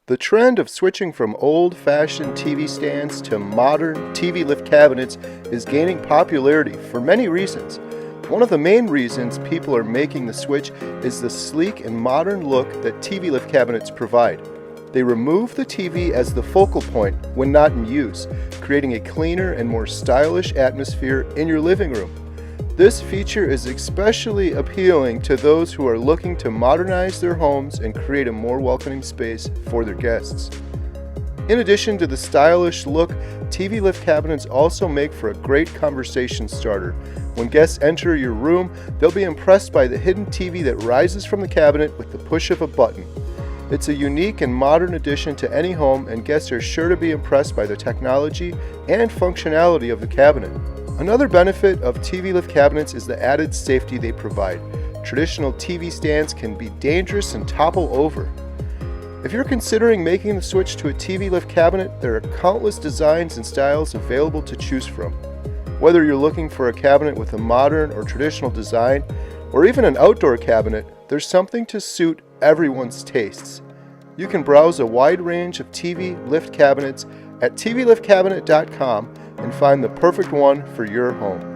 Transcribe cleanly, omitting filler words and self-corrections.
The trend of switching from old-fashioned TV stands to modern TV lift cabinets is gaining popularity for many reasons. One of the main reasons people are making the switch is the sleek and modern look that TV lift cabinets provide. They remove the TV as the focal point when not in use, creating a cleaner and more stylish atmosphere in your living room. This feature is especially appealing to those who are looking to modernize their homes and create a more welcoming space for their guests. In addition to the stylish look, TV lift cabinets also make for a great conversation starter. When guests enter your room, they'll be impressed by the hidden TV that rises from the cabinet with the push of a button. It's a unique and modern addition to any home, and guests are sure to be impressed by the technology and functionality of the cabinet. Another benefit of TV lift cabinets is the added safety they provide. Traditional TV stands can be dangerous and topple over. If you're considering making the switch to a TV lift cabinet, there are countless designs and styles available to choose from. Whether you're looking for a cabinet with a modern or traditional design, or even an outdoor cabinet, there's something to suit everyone's tastes. You can browse a wide range of TV lift cabinets at tvliftcabinet.com and find the perfect one for your home.